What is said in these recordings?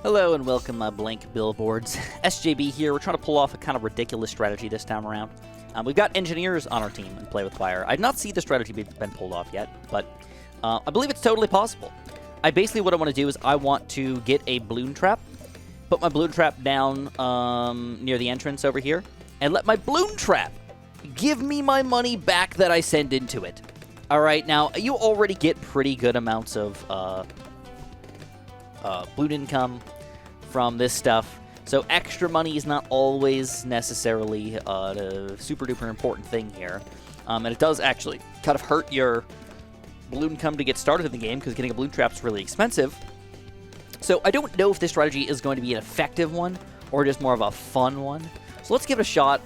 Hello and welcome, blank billboards. SJB here. We're trying to pull off a kind of ridiculous strategy this time around. We've got engineers on our team in Play with Fire. I did not see the strategy been pulled off yet, but I believe it's totally possible. Basically what I want to do is I want to get a balloon trap, put my balloon trap down near the entrance over here, and let my balloon trap give me my money back that I send into it. All right, now you already get pretty good amounts of balloon income from this stuff, so extra money is not always necessarily the super duper important thing here, and it does actually kind of hurt your balloon income to get started in the game because getting a balloon trap is really expensive. So I don't know if this strategy is going to be an effective one or just more of a fun one. So let's give it a shot,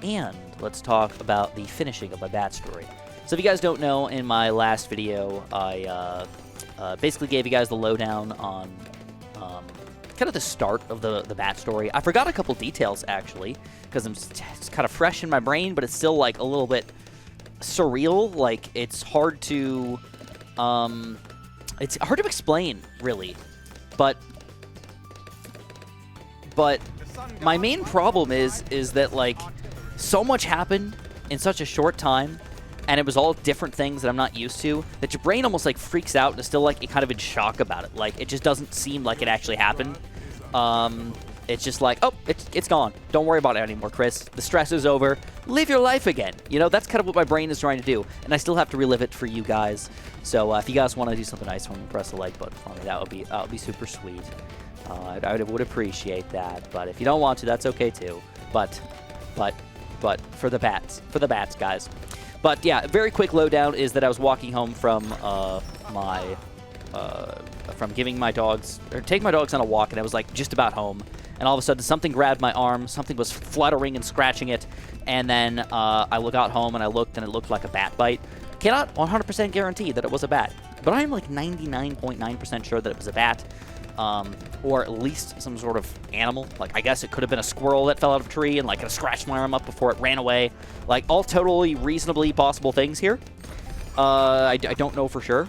and let's talk about the finishing of my bat story. So if you guys don't know, in my last video, I basically gave you guys the lowdown on kind of the start of the bat story. I forgot a couple details, actually, because it's kind of fresh in my brain, but it's still, like, a little bit surreal. Like, it's hard to explain, really. But my main problem is that, like, so much happened in such a short time, and it was all different things that I'm not used to, that your brain almost, like, freaks out and is still, like, kind of in shock about it. Like, it just doesn't seem like it actually happened. It's just like, oh, it's gone. Don't worry about it anymore, Chris. The stress is over. Live your life again. You know, that's kind of what my brain is trying to do, and I still have to relive it for you guys. So if you guys want to do something nice for me, press the like button for me. That would be super sweet. I would appreciate that. But if you don't want to, that's okay too. But for the bats, guys. But yeah, very quick lowdown is that I was walking home from from taking my dogs on a walk, and I was like just about home, and all of a sudden something grabbed my arm, something was fluttering and scratching it, and then I got home and I looked, and it looked like a bat bite. Cannot 100% guarantee that it was a bat, but I'm like 99.9% sure that it was a bat, or at least some sort of animal. Like, I guess it could have been a squirrel that fell out of a tree and like it scratched my arm up before it ran away. Like, all totally reasonably possible things here. I don't know for sure.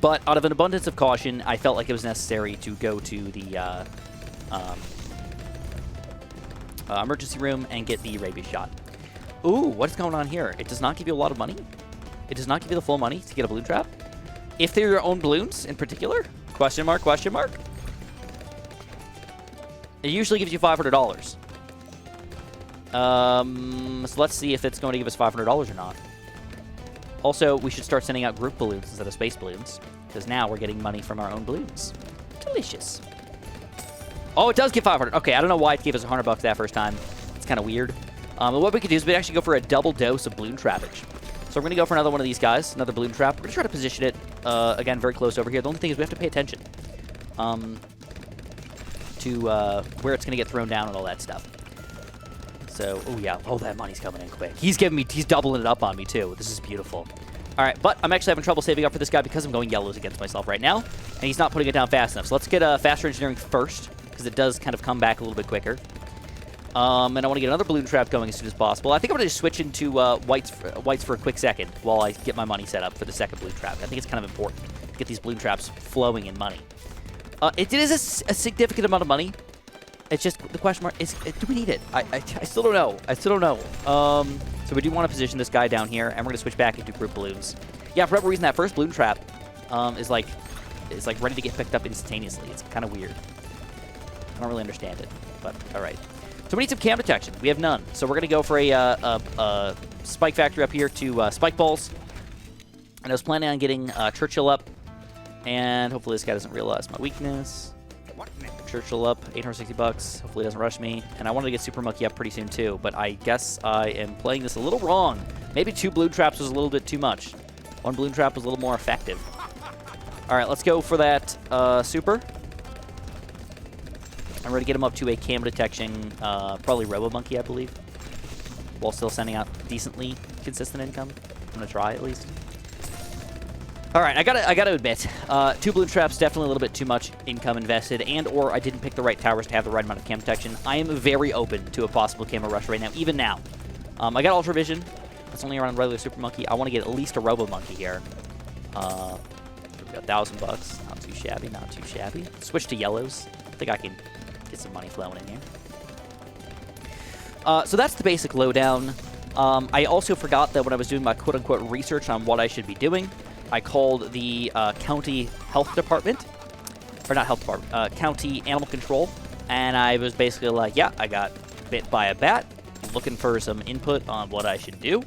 But out of an abundance of caution, I felt like it was necessary to go to the emergency room and get the rabies shot. Ooh, what's going on here? It does not give you a lot of money. It does not give you the full money to get a balloon trap. If they're your own balloons in particular? Question mark, question mark. It usually gives you $500. So let's see if it's going to give us $500 or not. Also, we should start sending out group balloons instead of space balloons, because now we're getting money from our own balloons. Delicious. Oh, it does give 500. Okay, I don't know why it gave us $100 that first time. It's kind of weird. What we could do is we actually go for a double dose of balloon trappage. So we're going to go for another one of these guys, another balloon trap. We're going to try to position it, again, very close over here. The only thing is we have to pay attention to where it's going to get thrown down and all that stuff. So, oh yeah, oh, that money's coming in quick. He's doubling it up on me too. This is beautiful. All right, but I'm actually having trouble saving up for this guy because I'm going yellows against myself right now, and he's not putting it down fast enough. So let's get faster engineering first, because it does kind of come back a little bit quicker. And I want to get another balloon trap going as soon as possible. I think I'm going to just switch into whites for a quick second while I get my money set up for the second balloon trap. I think it's kind of important to get these balloon traps flowing in money. It is a significant amount of money. It's just the question mark is, do we need it? I still don't know. I still don't know. So we do want to position this guy down here, and we're going to switch back into group balloons. Yeah, for whatever reason, that first balloon trap is like ready to get picked up instantaneously. It's kind of weird. I don't really understand it, but all right. So we need some cam detection. We have none. So we're going to go for a spike factory up here to spike balls. And I was planning on getting Churchill up, and hopefully this guy doesn't realize my weakness. Churchill up, $860. Hopefully it doesn't rush me. And I wanted to get Super Monkey up pretty soon too, but I guess I am playing this a little wrong. Maybe 2 balloon traps was a little bit too much. 1 balloon trap was a little more effective. All right, let's go for that super. I'm ready to get him up to a cam detection, probably Robo Monkey, I believe, while still sending out decently consistent income. I'm gonna try at least. All right, I gotta admit, 2 balloon traps, definitely a little bit too much income invested, and/or I didn't pick the right towers to have the right amount of cam detection. I am very open to a possible camera rush right now, even now. I got Ultra Vision. That's only around regular Super Monkey. I want to get at least a Robo Monkey here. Got $1,000. Not too shabby, not too shabby. Switch to yellows. I think I can get some money flowing in here. So that's the basic lowdown. I also forgot that when I was doing my quote-unquote research on what I should be doing, I called the county health department, or not health department, county animal control, and I was basically like, yeah, I got bit by a bat, looking for some input on what I should do,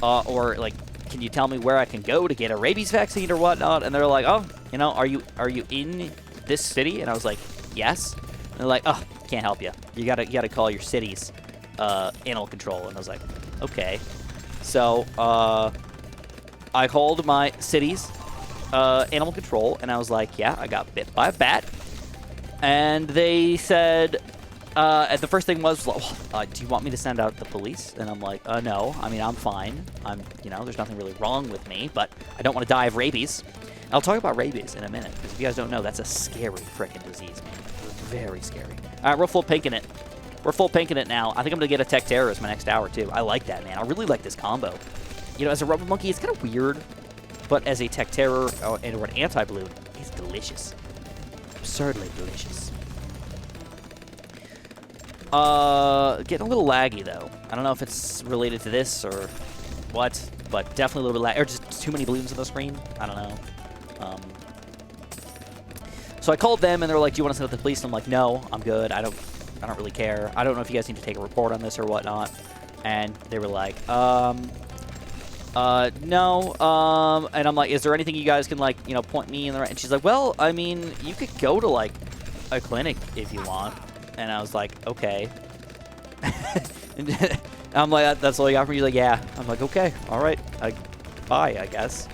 or like, can you tell me where I can go to get a rabies vaccine or whatnot? And they're like, oh, you know, are you in this city? And I was like, yes. And they're like, oh, can't help you. You gotta call your city's animal control. And I was like, okay. So I called my city's animal control, and I was like, yeah, I got bit by a bat. And they said, the first thing was, do you want me to send out the police? And I'm like, no. I mean, I'm fine. There's nothing really wrong with me, but I don't want to die of rabies. And I'll talk about rabies in a minute, because if you guys don't know, that's a scary freaking disease, man. Very scary. All right, we're full pinking it. We're full pinking it now. I think I'm going to get a tech terror as my next hour, too. I like that, man. I really like this combo. You know, as a rubber monkey, it's kind of weird, but as a tech terror or an anti-balloon, it's delicious. Absurdly delicious. Getting a little laggy, though. I don't know if it's related to this or what, but definitely a little bit laggy. Or just too many balloons on the screen. I don't know. So I called them, and they were like, do you want to send out the police? And I'm like, no, I'm good. I don't really care. I don't know if you guys need to take a report on this or whatnot. And they were like, no. And I'm like, is there anything you guys can, like, point me in the right? And she's like, well, I mean, you could go to, like, a clinic if you want. And I was like, okay. And I'm like, that's all you got for me? She's like, yeah. I'm like, okay, all right. Bye, I guess.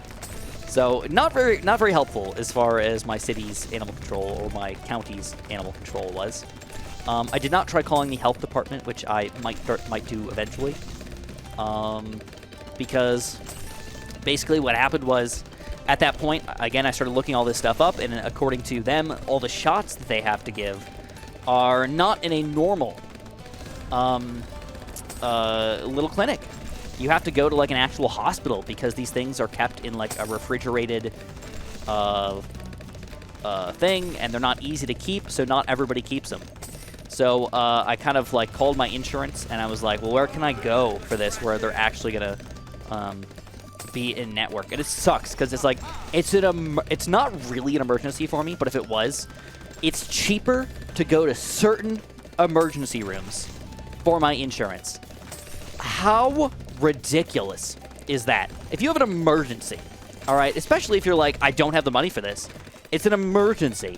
So not very helpful as far as my city's animal control or my county's animal control was. I did not try calling the health department, which I might do eventually. Because basically what happened was, at that point, again, I started looking all this stuff up, and according to them, all the shots that they have to give are not in a normal little clinic. You have to go to, like, an actual hospital because these things are kept in, like, a refrigerated thing, and they're not easy to keep, so not everybody keeps them. So I kind of, like, called my insurance, and I was like, well, where can I go for this where they're actually going to be in network? And it sucks because it's like, it's not really an emergency for me, but if it was, it's cheaper to go to certain emergency rooms for my insurance. How ridiculous is that? If you have an emergency, all right, especially if you're like, I don't have the money for this, it's an emergency.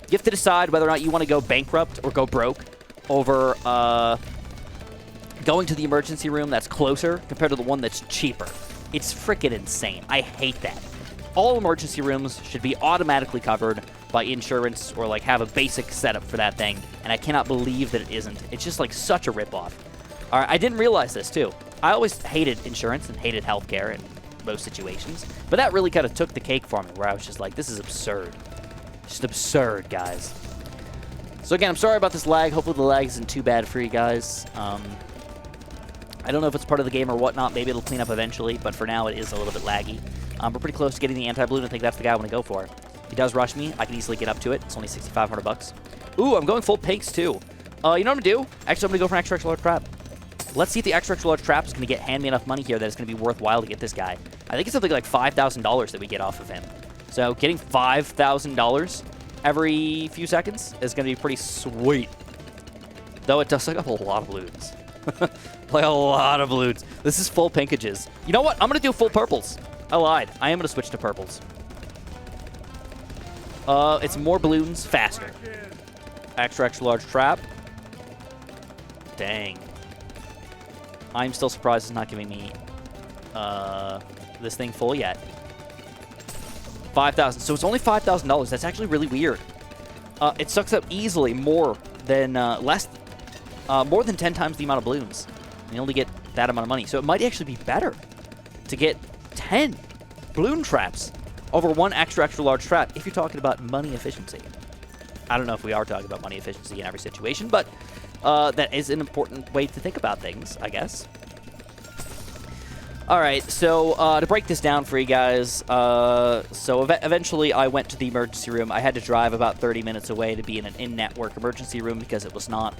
You have to decide whether or not you want to go bankrupt or go broke over going to the emergency room that's closer compared to the one that's cheaper. It's freaking insane. I hate that. All emergency rooms should be automatically covered by insurance or, like, have a basic setup for that thing, and I cannot believe that it isn't. It's just, like, such a ripoff. All right, I didn't realize this, too. I always hated insurance and hated healthcare in most situations, but that really kind of took the cake for me, where I was just like, this is absurd. Just absurd, guys. So again, I'm sorry about this lag. Hopefully the lag isn't too bad for you guys. I don't know if it's part of the game or whatnot. Maybe it'll clean up eventually, but for now it is a little bit laggy. We're pretty close to getting the anti-balloon. I think that's the guy I want to go for. If he does rush me, I can easily get up to it. It's only 6,500 bucks. Ooh, I'm going full pinks too. You know what I'm going to do? Actually, I'm going to go for an extra large trap. Let's see if the extra large trap is going to hand me enough money here that it's going to be worthwhile to get this guy. I think it's something like $5,000 that we get off of him. So getting $5,000 every few seconds is going to be pretty sweet. Though it does suck up a lot of balloons. Like a lot of balloons. This is full pinkages. You know what? I'm going to do full purples. I lied. I am going to switch to purples. It's more balloons, faster. Extra large trap. Dang. I'm still surprised it's not giving me this thing full yet. 5,000. So it's only $5,000. That's actually really weird. It sucks up easily more than more than 10 times the amount of balloons. And you only get that amount of money. So it might actually be better to get 10 balloon traps over one extra large trap if you're talking about money efficiency. I don't know if we are talking about money efficiency in every situation, but that is an important way to think about things, I guess. All right, so to break this down for you guys, eventually I went to the emergency room. I had to drive about 30 minutes away to be in an in-network emergency room because it was not,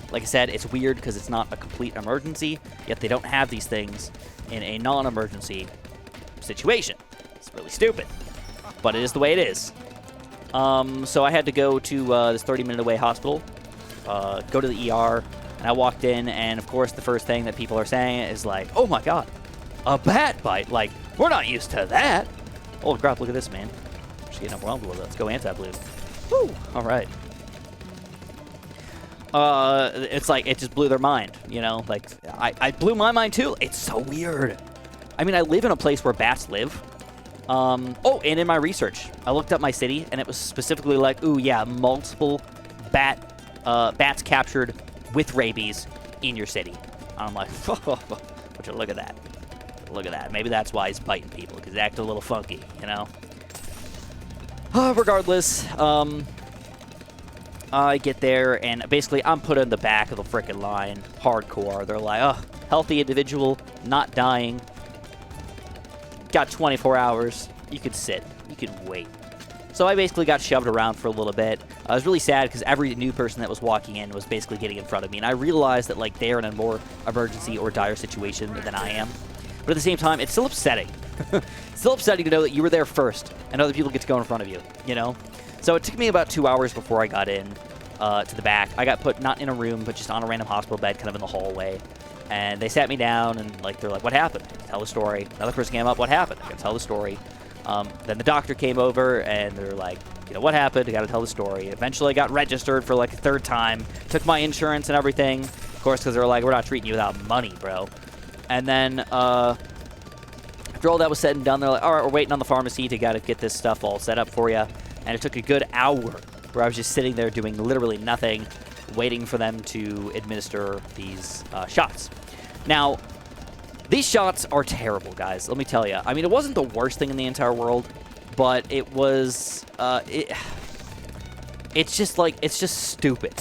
like I said, it's weird because it's not a complete emergency, yet they don't have these things in a non-emergency situation. It's really stupid, but it is the way it is. So I had to go to this 30-minute away hospital, go to the ER, and I walked in, and of course the first thing that people are saying is like, oh my god, a bat bite? Like, we're not used to that. Holy crap, look at this, man. Just getting overwhelmed with it. Let's go anti-blue. Woo! All right. It's like, it just blew their mind, you know? Like, I blew my mind too. It's so weird. I mean, I live in a place where bats live. Oh, and in my research, I looked up my city, and it was specifically like, ooh, yeah, multiple bats captured with rabies in your city. And I'm like, would you look at that? Look at that. Maybe that's why he's biting people, because they act a little funky, you know? Regardless, I get there, and basically I'm put in the back of the frickin' line, hardcore. They're like, oh, healthy individual, not dying. Got 24 hours. You could sit. You could wait. So I basically got shoved around for a little bit. I was really sad because every new person that was walking in was basically getting in front of me. And I realized that like they're in a more emergency or dire situation than I am. But at the same time, it's still upsetting. It's still upsetting to know that you were there first and other people get to go in front of you, you know? So it took me about 2 hours before I got in to the back. I got put not in a room, but just on a random hospital bed kind of in the hallway. And they sat me down and like they're like, what happened? Tell the story. Another person came up, what happened? I gotta tell the story. Then the doctor came over, and they're like, you know, what happened? I got to tell the story. Eventually, I got registered for, like, a third time. Took my insurance and everything. Of course, because they were like, we're not treating you without money, bro. And then, after all that was said and done, they're like, all right, we're waiting on the pharmacy to get this stuff all set up for you. And it took a good hour where I was just sitting there doing literally nothing, waiting for them to administer these shots. Now, these shots are terrible, guys. Let me tell you. I mean, it wasn't the worst thing in the entire world, but it was. It's just stupid.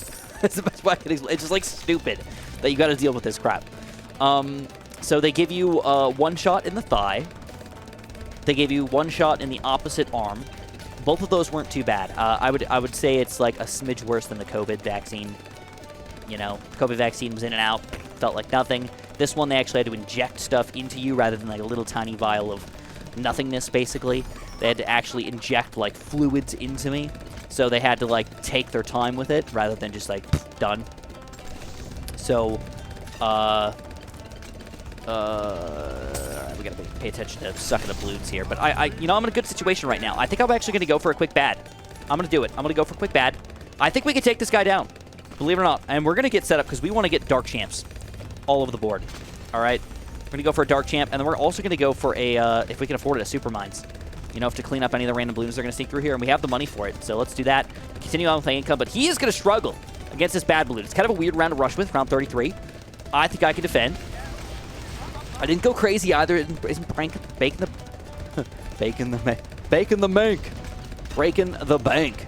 That's the best way I can explain. It's just like stupid that you got to deal with this crap. So they give you one shot in the thigh. They gave you one shot in the opposite arm. Both of those weren't too bad. I would say it's like a smidge worse than the COVID vaccine. You know, COVID vaccine was in and out, felt like nothing. This one, they actually had to inject stuff into you rather than like a little tiny vial of nothingness, basically. They had to actually inject like fluids into me. So they had to like take their time with it rather than just like done. So, we gotta pay attention to sucking the balloons here. But you know, I'm in a good situation right now. I think I'm actually gonna go for a quick bad. I'm gonna do it. I'm gonna go for a quick bad. I think we can take this guy down, believe it or not. And we're gonna get set up because we want to get dark champs all over the board. All right, we're gonna go for a dark champ, and then we're also gonna go for a, if we can afford it, a super mines. You know, to clean up any of the random balloons that are gonna sneak through here, and we have the money for it. So let's do that. Continue on with the income, but he is gonna struggle against this bad balloon. It's kind of a weird round to rush with, round 33. I think I can defend. I didn't go crazy either. Isn't baking the baking the bank. Breaking the bank.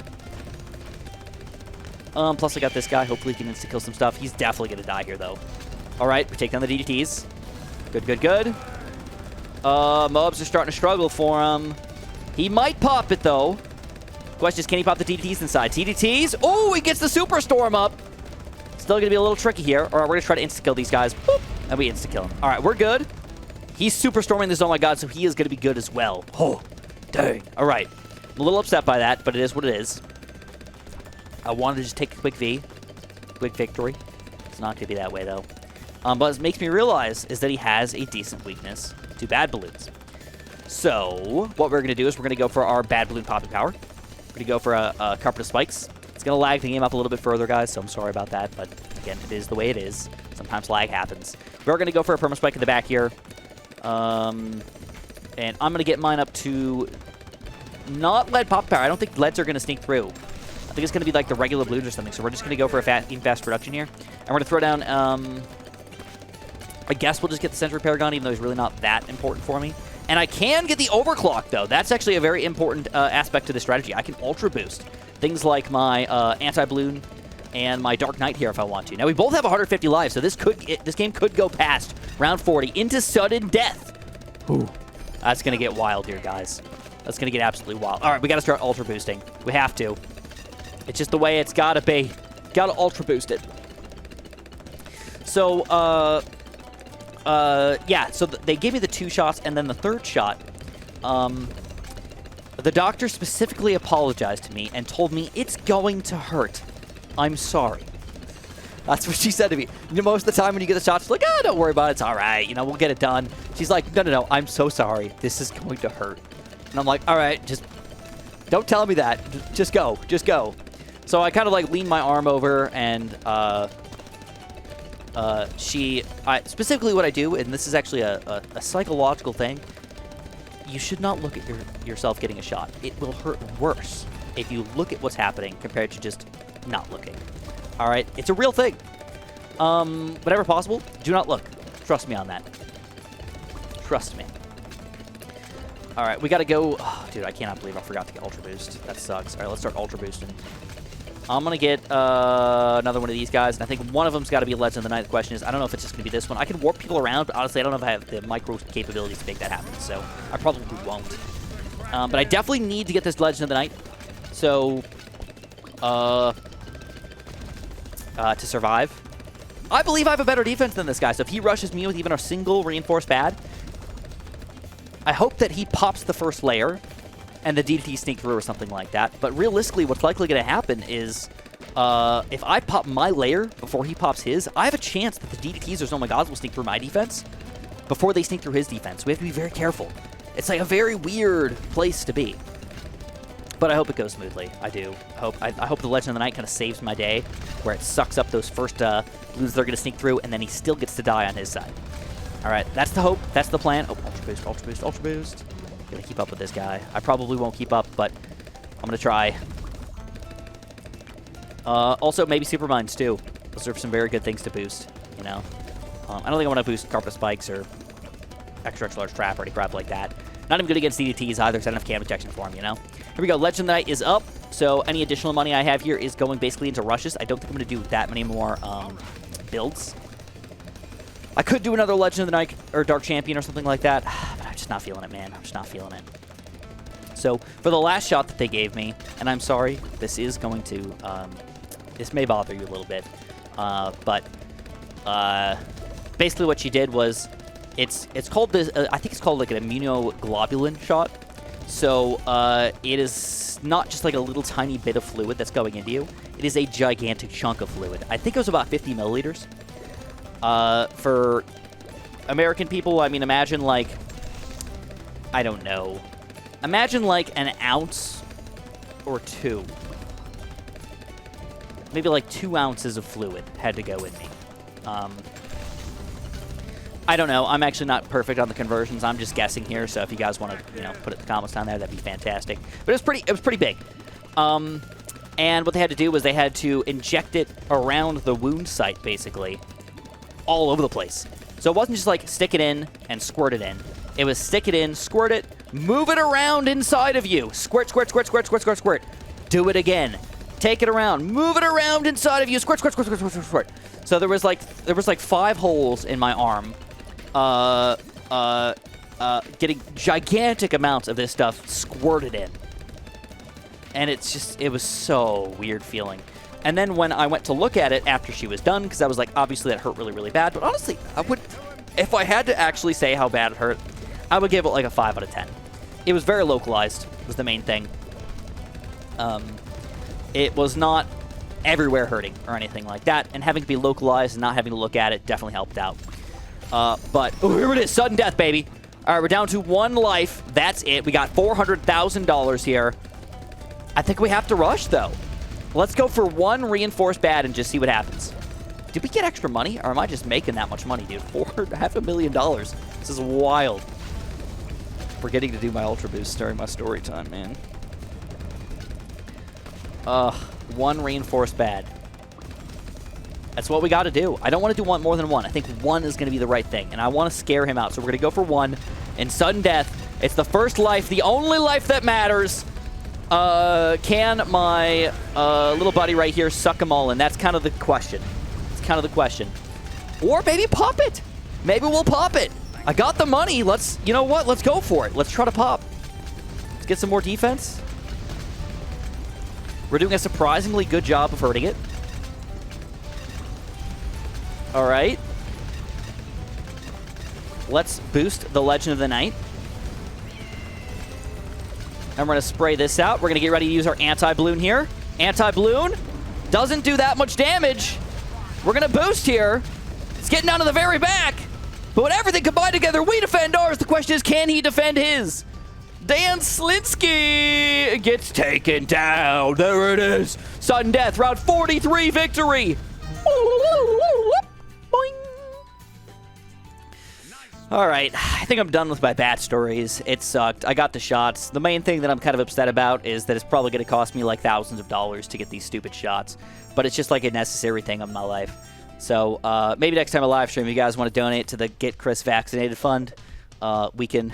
Plus I got this guy. Hopefully he can insta-kill some stuff. He's definitely gonna die here though. All right, we take down the DDTs. Good. Mobs are starting to struggle for him. He might pop it, though. Question is, can he pop the DDTs inside? DDTs? Oh, he gets the Superstorm up. Still going to be a little tricky here. All right, we're going to try to insta-kill these guys. Boop, and we insta-kill him. All right, we're good. He's Superstorming this, oh my god, so he is going to be good as well. Oh, dang. All right. I'm a little upset by that, but it is what it is. I wanted to just take a quick V. Quick victory. It's not going to be that way, though. But what makes me realize is that he has a decent weakness to bad balloons. So what we're going to do is we're going to go for our bad balloon popping power. We're going to go for a carpet of spikes. It's going to lag the game up a little bit further, guys, so I'm sorry about that. But again, it is the way it is. Sometimes lag happens. We're going to go for a perma spike in the back here. And I'm going to get mine up to not lead pop power. I don't think leads are going to sneak through. I think it's going to be like the regular balloons or something. So we're just going to go for a fast production here. And we're going to throw down... I guess we'll just get the Century Paragon, even though he's really not that important for me. And I can get the overclock, though. That's actually a very important aspect to the strategy. I can ultra boost things like my anti-balloon and my Dark Knight here if I want to. Now, we both have 150 lives, so this game could go past round 40 into sudden death. Ooh, that's going to get wild here, guys. That's going to get absolutely wild. All right, we got to start Ultra Boosting. We have to. It's just the way it's got to be. Got to Ultra Boost it. So, yeah, so they gave me the 2 shots, and then the 3rd shot, the doctor specifically apologized to me and told me, it's going to hurt. I'm sorry. That's what she said to me. You know, most of the time when you get the shots, she's like, oh, don't worry about it. It's all right. You know, we'll get it done. She's like, no, I'm so sorry. This is going to hurt. And I'm like, all right, just don't tell me that. Just go. Just go. So I kind of like leaned my arm over and specifically what I do, and this is actually a psychological thing, you should not look at yourself getting a shot. It will hurt worse if you look at what's happening compared to just not looking. All right? It's a real thing. Whenever possible, do not look. Trust me on that. Trust me. All right, we got to go. Oh, dude, I cannot believe I forgot to get Ultra Boost. That sucks. All right, let's start Ultra Boosting. I'm going to get another one of these guys, and I think one of them's got to be a Legend of the Night. The question is, I don't know if it's just going to be this one. I can warp people around, but honestly, I don't know if I have the micro capabilities to make that happen, so I probably won't. But I definitely need to get this Legend of the Night, so to survive. I believe I have a better defense than this guy, so if he rushes me with even a single reinforced pad, I hope that he pops the first layer and the DDT sneak through or something like that. But realistically, what's likely going to happen is if I pop my layer before he pops his, I have a chance that the DDTs or Oh My Gods will sneak through my defense before they sneak through his defense. We have to be very careful. It's like a very weird place to be. But I hope it goes smoothly. I do. I hope the Legend of the Night kind of saves my day, where it sucks up those first Bloons they're going to sneak through, and then he still gets to die on his side. All right, that's the hope. That's the plan. Oh, Ultra Boost, Ultra Boost, Ultra Boost. Gonna keep up with this guy. I probably won't keep up, but I'm gonna try. Also, maybe Super Mines too. Those are some very good things to boost, you know. I don't think I want to boost Carpet Spikes or extra large trap or any crap like that. Not even good against DDTs either, because I don't have cam detection for him, you know. Here we go. Legend of the Night is up, so any additional money I have here is going basically into rushes. I don't think I'm going to do that many more builds. I could do another Legend of the Night or Dark Champion or something like that, but I'm just not feeling it, man. I'm just not feeling it. So for the last shot that they gave me, and I'm sorry, this is going to, this may bother you a little bit, but basically what she did was, it's called this, I think it's called like an immunoglobulin shot. So it is not just like a little tiny bit of fluid that's going into you. It is a gigantic chunk of fluid. I think it was about 50 milliliters. For American people, I mean, imagine like, I don't know. Imagine like an ounce or 2. Maybe like 2 ounces of fluid had to go in me. I don't know. I'm actually not perfect on the conversions. I'm just guessing here. So if you guys want to, you know, put it in the comments down there, that'd be fantastic. But it was pretty big. And what they had to do was they had to inject it around the wound site, basically, all over the place. So it wasn't just like stick it in and squirt it in. It was stick it in, squirt it, move it around inside of you. Squirt, squirt, squirt, squirt, squirt, squirt, squirt. Do it again. Take it around, move it around inside of you. Squirt, squirt, squirt, squirt, squirt, squirt, squirt. So there was like 5 holes in my arm. Getting gigantic amounts of this stuff squirted in. And it's just, it was so weird feeling. And then when I went to look at it after she was done, because I was like, obviously that hurt really, really bad. But honestly, I would, if I had to actually say how bad it hurt, I would give it like a 5 out of 10. It was very localized, was the main thing. It was not everywhere hurting or anything like that. And having to be localized and not having to look at it definitely helped out. But oh, here it is, sudden death, baby. All right, we're down to 1 life. That's it. We got $400,000 here. I think we have to rush, though. Let's go for 1 reinforced bad and just see what happens. Did we get extra money, or am I just making that much money, dude? $500,000. This is wild. Forgetting to do my Ultra Boost during my story time, man. 1 reinforced bad. That's what we got to do. I don't want to do more than 1. I think 1 is going to be the right thing, and I want to scare him out. So we're going to go for 1 in sudden death. It's the first life, the only life that matters. Can my little buddy right here suck them all in? That's kind of the question. It's kind of the question. Or maybe pop it. Maybe we'll pop it. I got the money. Let's, you know what? Let's go for it. Let's try to pop. Let's get some more defense. We're doing a surprisingly good job of hurting it. All right. Let's boost the Legend of the Night. And we're going to spray this out. We're going to get ready to use our anti-balloon here. Anti-balloon doesn't do that much damage. We're going to boost here. It's getting down to the very back. But when everything combined together, we defend ours. The question is, can he defend his? Dan Slinsky gets taken down. There it is. Sudden death, round 43 victory. Boing. All right, I think I'm done with my bat stories. It sucked. I got the shots. The main thing that I'm kind of upset about is that it's probably going to cost me like thousands of dollars to get these stupid shots. But it's just like a necessary thing in my life. So maybe next time I live stream, you guys want to donate to the Get Chris Vaccinated Fund, we can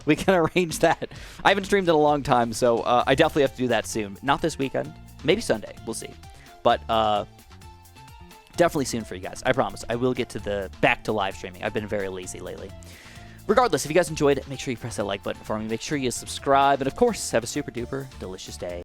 we can arrange that. I haven't streamed in a long time, so I definitely have to do that soon. Not this weekend. Maybe Sunday. We'll see. But definitely soon for you guys. I promise. I will get to back to live streaming. I've been very lazy lately. Regardless, if you guys enjoyed it, make sure you press that like button for me. Make sure you subscribe. And, of course, have a super duper delicious day.